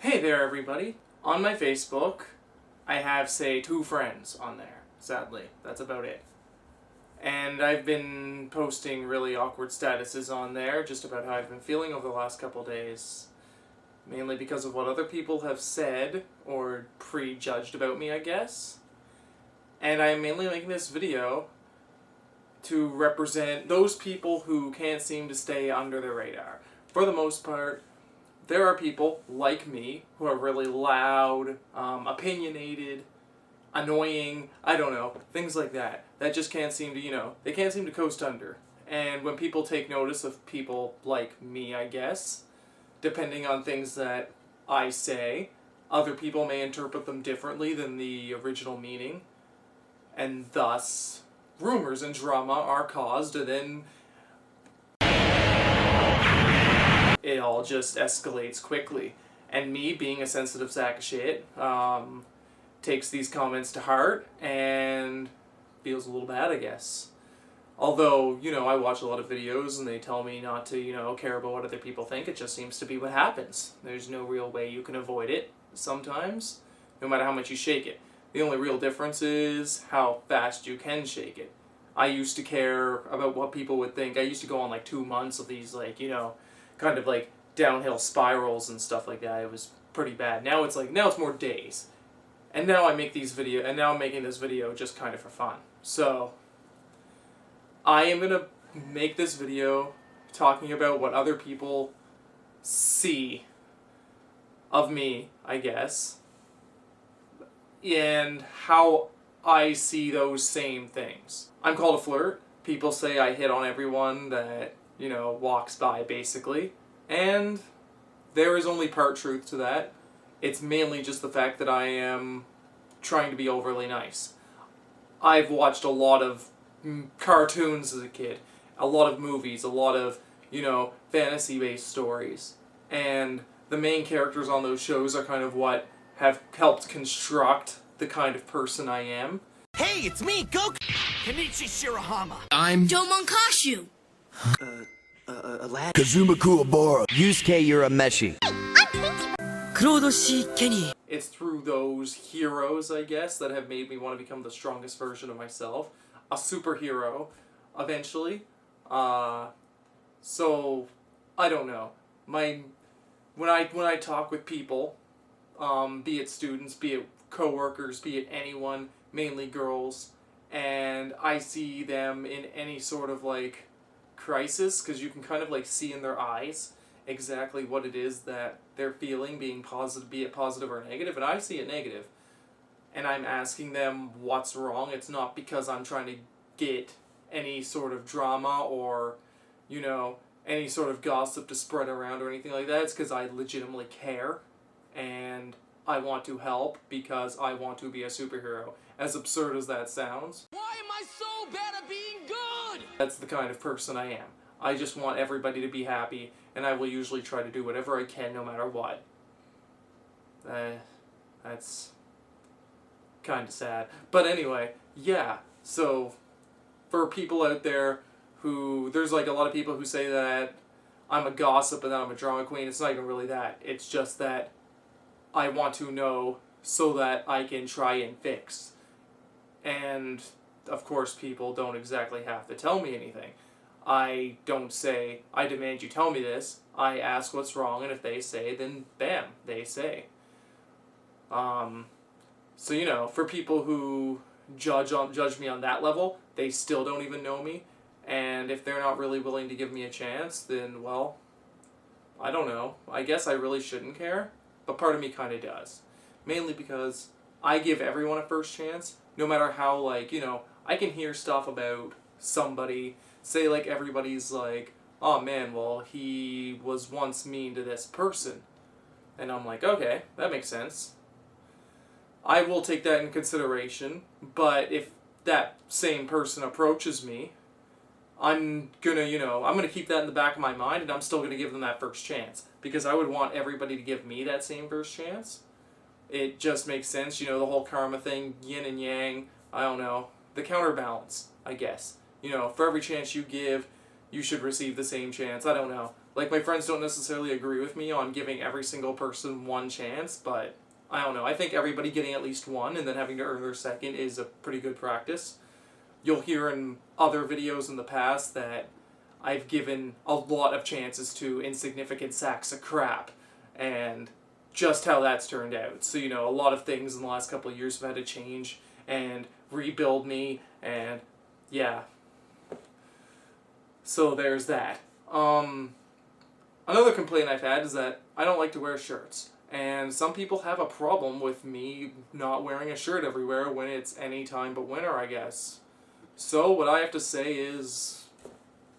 Hey there, everybody. On my Facebook, I have, say, 2 friends on there. Sadly, that's about it. And I've been posting really awkward statuses on there, just about how I've been feeling over the last couple days. Mainly because of what other people have said, or prejudged about me, I guess. And I'm mainly making this video to represent those people who can't seem to stay under the radar. For the most part, there are people like me who are really loud, opinionated, annoying, I don't know, things like that. That just can't seem to, they can't seem to coast under. And when people take notice of people like me, I guess, depending on things that I say, other people may interpret them differently than the original meaning. And thus, rumors and drama are caused, and then it all just escalates quickly. And me, being a sensitive sack of shit, takes these comments to heart and feels a little bad, I guess. Although, I watch a lot of videos and they tell me not to, care about what other people think. It just seems to be what happens. There's no real way you can avoid it sometimes, no matter how much you shake it. The only real difference is how fast you can shake it. I used to care about what people would think. I used to go on 2 months of these kind of downhill spirals and stuff like that. It was pretty bad. Now it's more days. And now I'm making this video just kind of for fun. So I am going to make this video talking about what other people see of me, I guess, and how I see those same things. I'm called a flirt. People say I hit on everyone that, walks by, basically. And there is only part truth to that. It's mainly just the fact that I am trying to be overly nice. I've watched a lot of cartoons as a kid, a lot of movies, a lot of, fantasy-based stories. And the main characters on those shows are kind of what have helped construct the kind of person I am. Hey, it's me, Goku! Kenichi Shirahama. I'm Domonkashu. Kazuma Kuwabara. Yusuke Urameshi. Kurodoshi Kenny. It's through those heroes, I guess, that have made me want to become the strongest version of myself. A superhero, eventually. So, I don't know. When I talk with people, be it students, be it coworkers, be it anyone, mainly girls, and I see them in any sort of crisis, because you can kind of see in their eyes exactly what it is that they're feeling, being positive, be it positive or negative, and I see it negative. And I'm asking them what's wrong. It's not because I'm trying to get any sort of drama or, any sort of gossip to spread around or anything like that. It's because I legitimately care and I want to help because I want to be a superhero. As absurd as that sounds. Why am I so bad at being good? That's the kind of person I am. I just want everybody to be happy, and I will usually try to do whatever I can no matter what. That's kind of sad. But anyway, yeah, so for people out there who, there's a lot of people who say that I'm a gossip and that I'm a drama queen. It's not even really that. It's just that I want to know so that I can try and fix. And, of course, people don't exactly have to tell me anything. I don't say, I demand you tell me this. I ask what's wrong, and if they say, then bam, they say. So, for people who judge me on that level, they still don't even know me. And if they're not really willing to give me a chance, then, well, I don't know. I guess I really shouldn't care. But part of me kind of does. Mainly because I give everyone a first chance, no matter how, I can hear stuff about somebody, say, everybody's oh man, well, he was once mean to this person. And I'm like, okay, that makes sense. I will take that in consideration, but if that same person approaches me, I'm gonna keep that in the back of my mind, and I'm still gonna give them that first chance. Because I would want everybody to give me that same first chance. It just makes sense, the whole karma thing, yin and yang, I don't know, the counterbalance, I guess. For every chance you give, you should receive the same chance, I don't know. Like, my friends don't necessarily agree with me on giving every single person one chance, but I don't know. I think everybody getting at least one and then having to earn their second is a pretty good practice. You'll hear in other videos in the past that I've given a lot of chances to insignificant sacks of crap, and just how that's turned out. So, you know, a lot of things in the last couple of years have had to change and rebuild me, and yeah. So there's that. Another complaint I've had is that I don't like to wear shirts. And some people have a problem with me not wearing a shirt everywhere when it's any time but winter, I guess. So what I have to say is,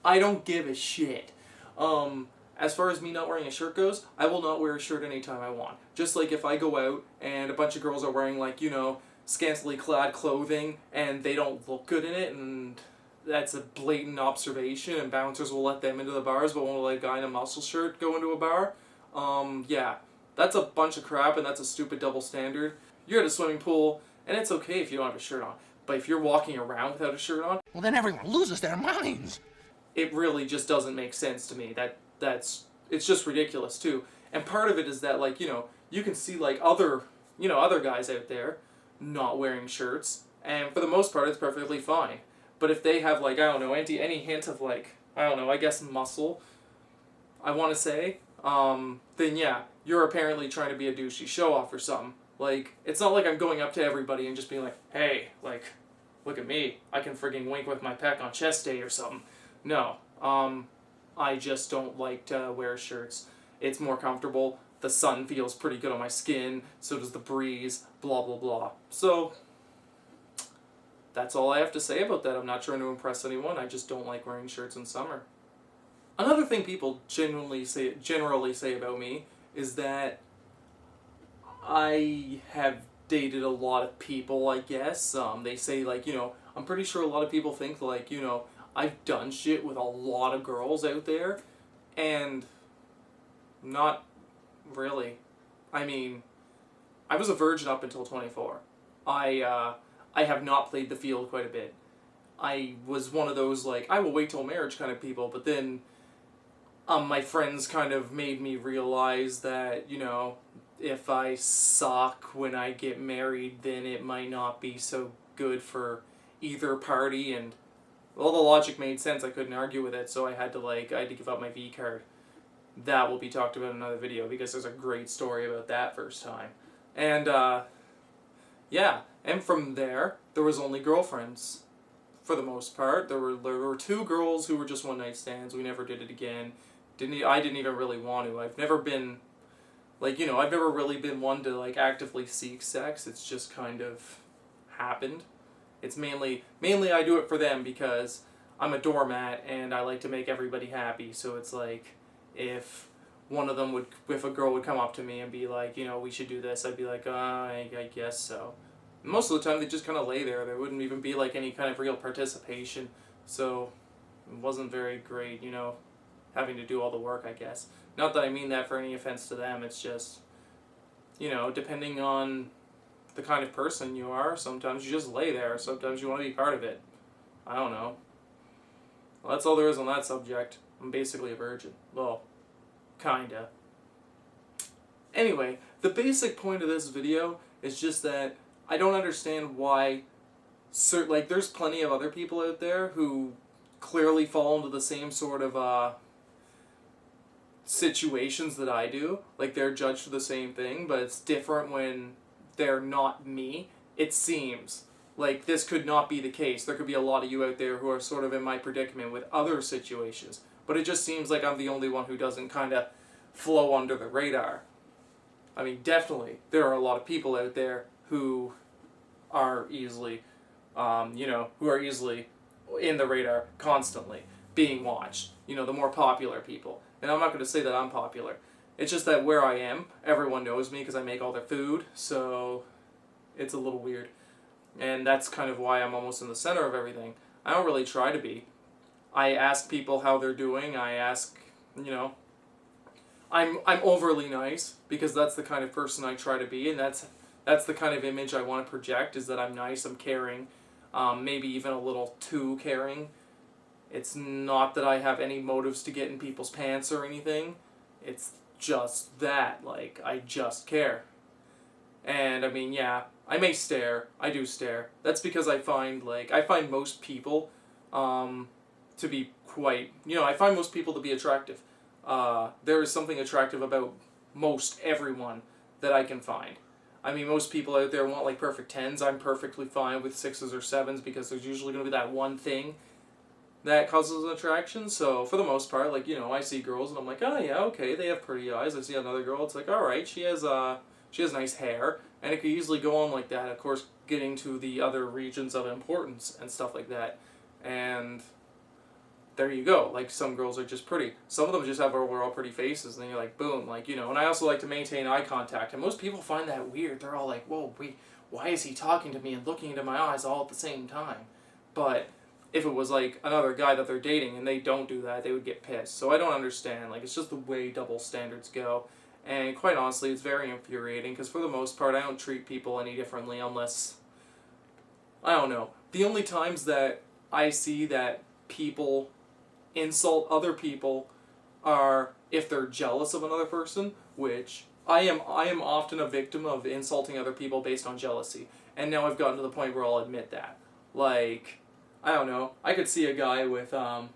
I don't give a shit. As far as me not wearing a shirt goes, I will not wear a shirt anytime I want. Just like if I go out and a bunch of girls are wearing, like, you know, scantily clad clothing and they don't look good in it, and that's a blatant observation, and bouncers will let them into the bars but won't let a guy in a muscle shirt go into a bar. Yeah. That's a bunch of crap, and that's a stupid double standard. You're at a swimming pool, and it's okay if you don't have a shirt on. But if you're walking around without a shirt on, Well, then everyone loses their minds. it really just doesn't make sense to me. It's just ridiculous too. And part of it is that, like, you know, you can see, like, other guys out there not wearing shirts, and for the most part it's perfectly fine. But if they have, like, I don't know, any hint of, like, I don't know, I guess muscle, I want to say, then yeah, you're apparently trying to be a douchey show-off or something. Like, it's not like I'm going up to everybody and just being like, hey, like, look at me, I can friggin' wink with my peck on chest day or something. No, I just don't like to wear shirts. It's more comfortable, the sun feels pretty good on my skin, so does the breeze, blah blah blah. So, that's all I have to say about that. I'm not trying to impress anyone, I just don't like wearing shirts in summer. Another thing people generally say about me is that I have dated a lot of people, I guess. They say, like, you know, I'm pretty sure a lot of people think, like, you know, I've done shit with a lot of girls out there, and not really. I mean, I was a virgin up until 24. I have not played the field quite a bit. I was one of those, like, I will wait till marriage kind of people, but then my friends kind of made me realize that, you know, if I suck when I get married, then it might not be so good for either party, and, well, the logic made sense. I couldn't argue with it, so I had to give up my V card. That will be talked about in another video, because there's a great story about that first time. And, yeah, and from there was only girlfriends, for the most part. There were 2 girls who were just one-night stands. We never did it again. I didn't even really want to. I've never been, like, you know, I've never really been one to, like, actively seek sex. It's just kind of happened. It's mainly I do it for them because I'm a doormat and I like to make everybody happy. So it's like, if a girl would come up to me and be like, you know, we should do this, I'd be like, I guess so. Most of the time they just kind of lay there. There wouldn't even be, like, any kind of real participation. So it wasn't very great, you know, having to do all the work, I guess. Not that I mean that for any offense to them, it's just, you know, depending on the kind of person you are, sometimes you just lay there, sometimes you want to be part of it. I don't know. Well, that's all there is on that subject. I'm basically a virgin. Well, kinda. Anyway, the basic point of this video is just that I don't understand why, like, there's plenty of other people out there who clearly fall into the same sort of, situations that I do. Like, they're judged for the same thing, but it's different when they're not me. It seems like this could not be the case. There could be a lot of you out there who are sort of in my predicament with other situations, but it just seems like I'm the only one who doesn't kind of flow under the radar. I mean, definitely, there are a lot of people out there who are easily, who are easily in the radar constantly, being watched. You know, the more popular people. And I'm not going to say that I'm popular. It's just that where I am, everyone knows me because I make all their food, so it's a little weird. And that's kind of why I'm almost in the center of everything. I don't really try to be. I ask people how they're doing. I ask, you know, I'm overly nice because that's the kind of person I try to be, and that's the kind of image I want to project, is that I'm nice, I'm caring, maybe even a little too caring. It's not that I have any motives to get in people's pants or anything. It's just that, like, I just care. And, I mean, yeah, I may stare. I do stare. That's because I find most people, to be quite, I find most people to be attractive. There is something attractive about most everyone that I can find. I mean, most people out there want, like, perfect 10s. I'm perfectly fine with 6s or 7s because there's usually going to be that one thing that causes an attraction. So, for the most part, like, I see girls and I'm like, oh, yeah, okay, they have pretty eyes. I see another girl, it's like, alright, she has nice hair. And it could easily go on like that, of course, getting to the other regions of importance and stuff like that. And there you go. Like, some girls are just pretty. Some of them just have overall pretty faces, and then you're like, boom, like, and I also like to maintain eye contact, and most people find that weird. They're all like, whoa, wait, why is he talking to me and looking into my eyes all at the same time? But if it was, like, another guy that they're dating and they don't do that, they would get pissed. So I don't understand. Like, it's just the way double standards go. And quite honestly, it's very infuriating, because for the most part, I don't treat people any differently unless, I don't know. The only times that I see that people insult other people are if they're jealous of another person, which I am often a victim of insulting other people based on jealousy. And now I've gotten to the point where I'll admit that. Like, I don't know, I could see a guy with a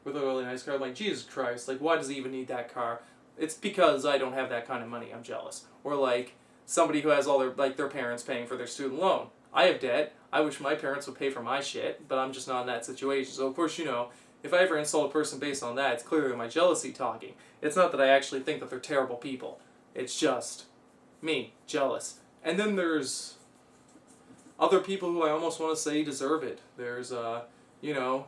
really nice car, I'm like, Jesus Christ, like, why does he even need that car? It's because I don't have that kind of money, I'm jealous. Or like, somebody who has all their parents paying for their student loan. I have debt, I wish my parents would pay for my shit, but I'm just not in that situation. So of course, if I ever insult a person based on that, it's clearly my jealousy talking. It's not that I actually think that they're terrible people. It's just me, jealous. And then there's other people who I almost want to say deserve it. There's,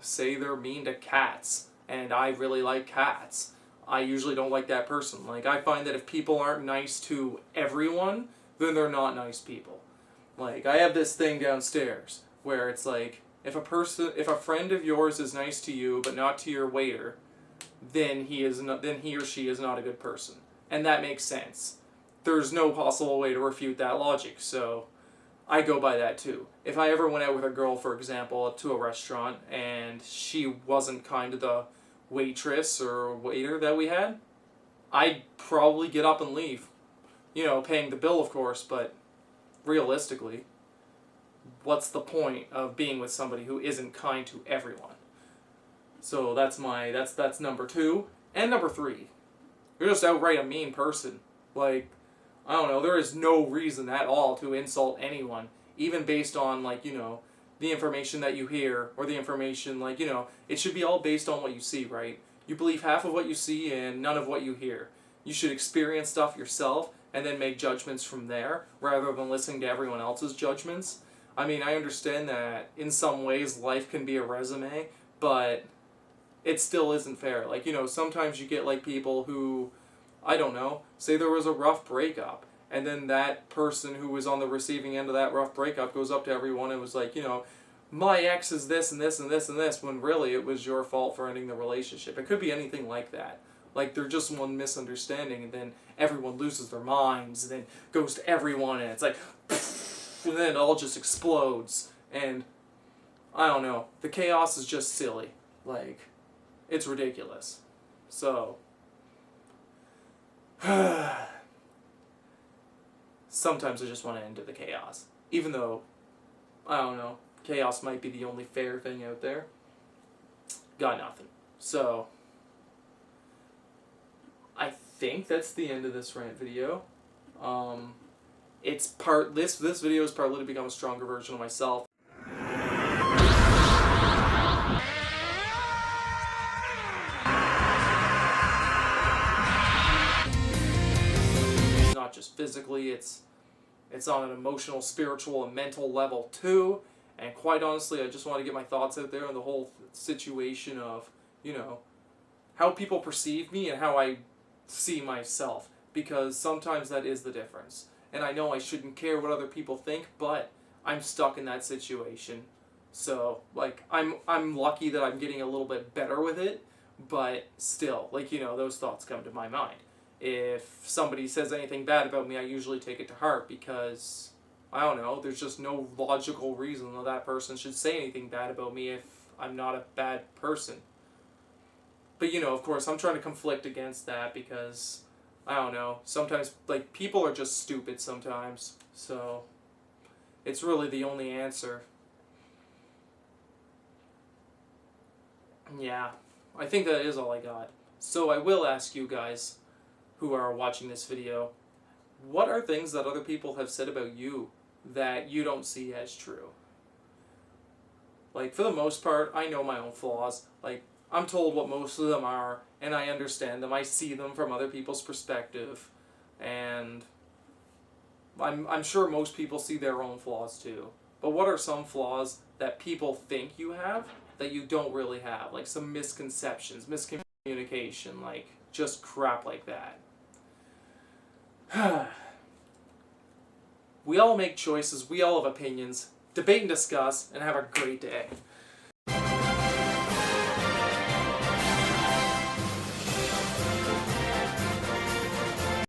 say they're mean to cats, and I really like cats. I usually don't like that person. Like, I find that if people aren't nice to everyone, then they're not nice people. Like, I have this thing downstairs where it's like, if a friend of yours is nice to you but not to your waiter, then he or she is not a good person. And that makes sense. There's no possible way to refute that logic, so I go by that too. If I ever went out with a girl, for example, to a restaurant, and she wasn't kind to the waitress or waiter that we had, I'd probably get up and leave. Paying the bill, of course, but realistically, what's the point of being with somebody who isn't kind to everyone? So that's number 2. And number 3, you're just outright a mean person. Like, I don't know, there is no reason at all to insult anyone, even based on, like, the information that you hear, or the information, like, it should be all based on what you see, right? You believe half of what you see and none of what you hear. You should experience stuff yourself and then make judgments from there, rather than listening to everyone else's judgments. I mean, I understand that in some ways life can be a resume, but it still isn't fair. Like, sometimes you get, like, people who, I don't know, say there was a rough breakup, and then that person who was on the receiving end of that rough breakup goes up to everyone and was like, my ex is this and this and this and this, when really it was your fault for ending the relationship. It could be anything like that. Like, they're just one misunderstanding, and then everyone loses their minds, and then goes to everyone, and it's like, and then it all just explodes. And, I don't know, the chaos is just silly. Like, it's ridiculous. So, sometimes I just want to end the chaos. Even though, I don't know, chaos might be the only fair thing out there. Got nothing. So, I think that's the end of this rant video. This video is partly to become a stronger version of myself. Not just physically, it's on an emotional, spiritual, and mental level too. And quite honestly, I just want to get my thoughts out there on the whole situation of, how people perceive me and how I see myself. Because sometimes that is the difference. And I know I shouldn't care what other people think, but I'm stuck in that situation. So, like, I'm lucky that I'm getting a little bit better with it, but still, like, those thoughts come to my mind. If somebody says anything bad about me, I usually take it to heart because, I don't know, there's just no logical reason that person should say anything bad about me if I'm not a bad person. But, you know, of course, I'm trying to conflict against that because, I don't know, sometimes, like, people are just stupid sometimes. So, it's really the only answer. Yeah, I think that is all I got. So I will ask you guys who are watching this video, what are things that other people have said about you that you don't see as true? Like, for the most part, I know my own flaws. Like, I'm told what most of them are, and I understand them. I see them from other people's perspective, and I'm sure most people see their own flaws too. But what are some flaws that people think you have that you don't really have? Like some misconceptions, miscommunication, like just crap like that. We all make choices, we all have opinions. Debate and discuss, and have a great day.